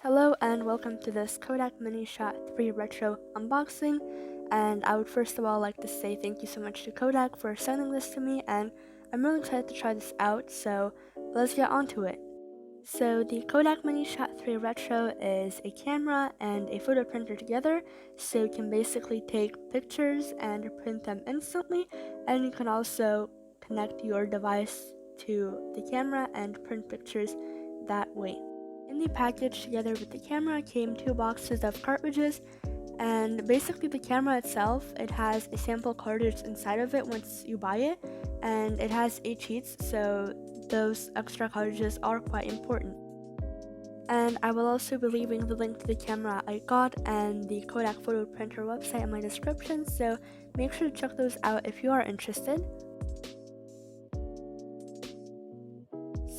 Hello and welcome to this Kodak Mini Shot 3 Retro unboxing, and I would first of all like to say thank you so much to Kodak for sending this to me, and I'm really excited to try this out, so let's get on to it. So the Kodak Mini Shot 3 Retro is a camera and a photo printer together, so you can basically take pictures and print them instantly, and you can also connect your device to the camera and print pictures that way. In the package together with the camera came 2 boxes of cartridges, and basically the camera itself, it has a sample cartridge inside of it once you buy it, and it has 8 sheets, so those extra cartridges are quite important. And I will also be leaving the link to the camera I got and the Kodak photo printer website in my description, so make sure to check those out if you are interested.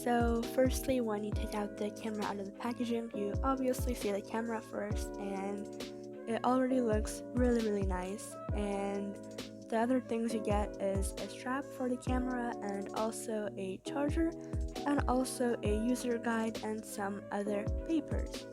So firstly, when you take out the camera out of the packaging, you obviously see the camera first, and it already looks really nice. And the other things you get is a strap for the camera and also a charger and also a user guide and some other papers.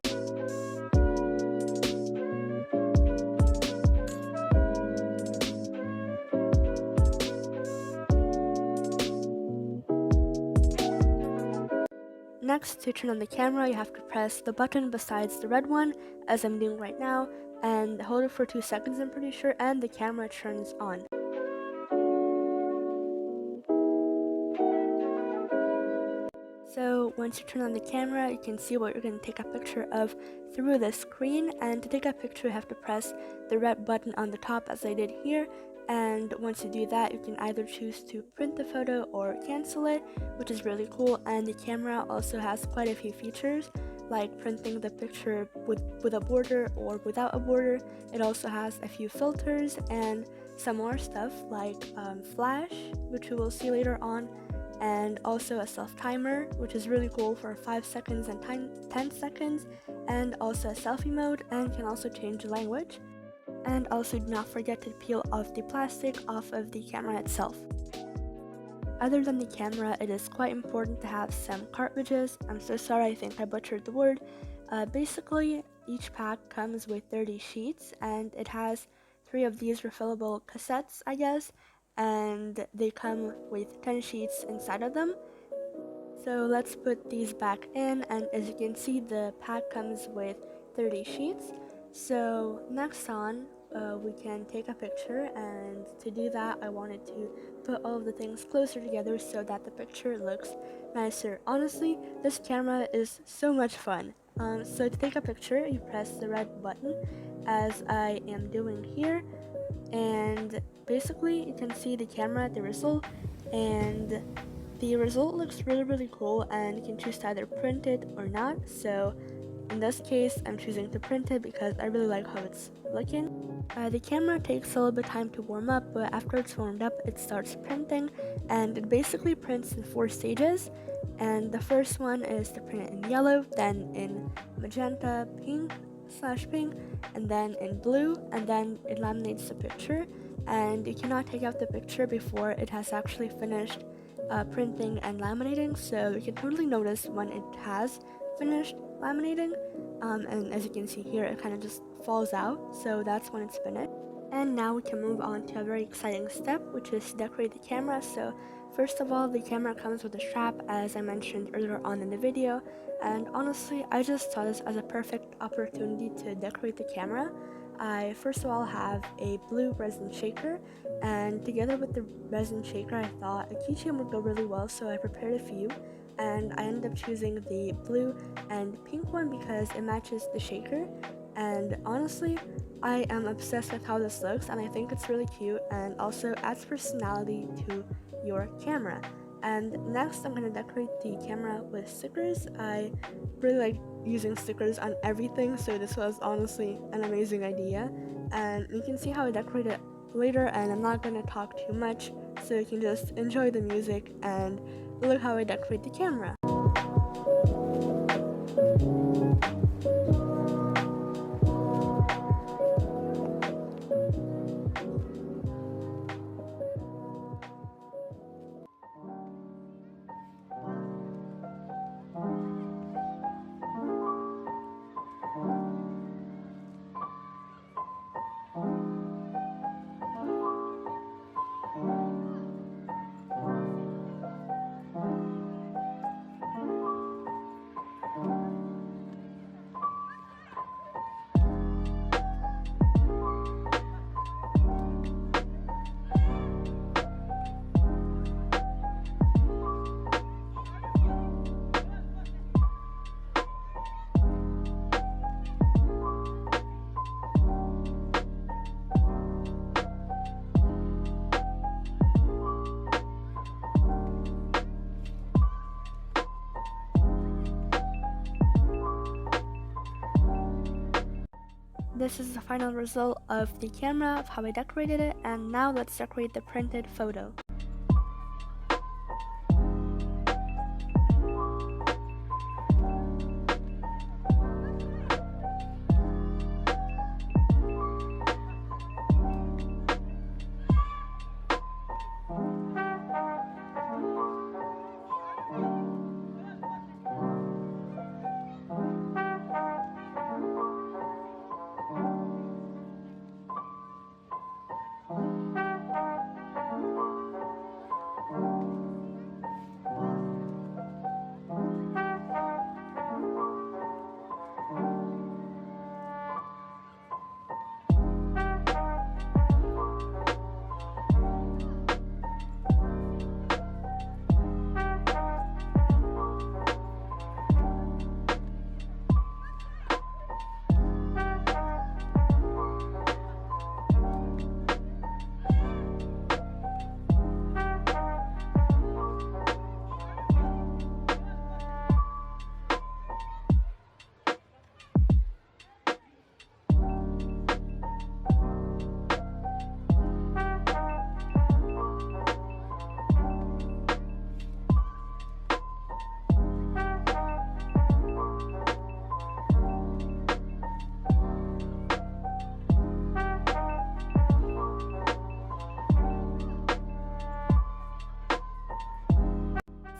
Next, to turn on the camera, you have to press the button besides the red one, as I'm doing right now, and hold it for 2 seconds, I'm pretty sure, and the camera turns on. So once you turn on the camera, you can see what you're going to take a picture of through the screen, and to take a picture you have to press the red button on the top as I did here, and once you do that you can either choose to print the photo or cancel it, which is really cool. And the camera also has quite a few features like printing the picture with a border or without a border. It also has a few filters and some more stuff like flash, which we will see later on, and also a self-timer, which is really cool for 5 seconds and 10 seconds, and also a selfie mode, and can also change the language. And also do not forget to peel off the plastic off of the camera itself. Other than the camera, it is quite important to have some cartridges. I'm so sorry, I think I butchered the word. Basically, each pack comes with 30 sheets, and it has 3 of these refillable cassettes, I guess, and they come with 10 sheets inside of them. So let's put these back in, and as you can see, the pack comes with 30 sheets. So next on, we can take a picture, and to do that I wanted to put all of the things closer together so that the picture looks nicer. Honestly, this camera is so much fun. So to take a picture, you press the red button as I am doing here, and basically you can see the camera, the result, and the result looks really cool, and you can choose to either print it or not. So in this case, I'm choosing to print it because I really like how it's looking. The camera takes a little bit of time to warm up, but after it's warmed up, it starts printing, and it basically prints in 4 stages. And the first one is to print it in yellow, then in magenta, pink, and then in blue, and then it laminates the picture. And you cannot take out the picture before it has actually finished printing and laminating, so you can totally notice when it has finished laminating, and as you can see here, it kind of just falls out, so that's when it's finished. And now we can move on to a very exciting step, which is to decorate the camera. So first of all, the camera comes with a strap, as I mentioned earlier on in the video, and honestly I just saw this as a perfect opportunity to decorate the camera. I first of all have a blue resin shaker, and together with the resin shaker I thought a keychain would go really well, so I prepared a few, and I ended up choosing the blue and pink one because it matches the shaker. And honestly, I am obsessed with how this looks, and I think it's really cute and also adds personality to your camera. And next, I'm going to decorate the camera with stickers. I really like using stickers on everything, so this was honestly an amazing idea. And you can see how I decorate it later, and I'm not going to talk too much, so you can just enjoy the music and look how I decorate the camera. This is the final result of the camera, of how I decorated it, and now let's decorate the printed photo.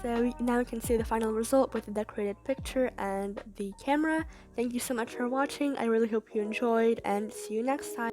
So now you can see the final result with the decorated picture and the camera. Thank you so much for watching. I really hope you enjoyed, and see you next time.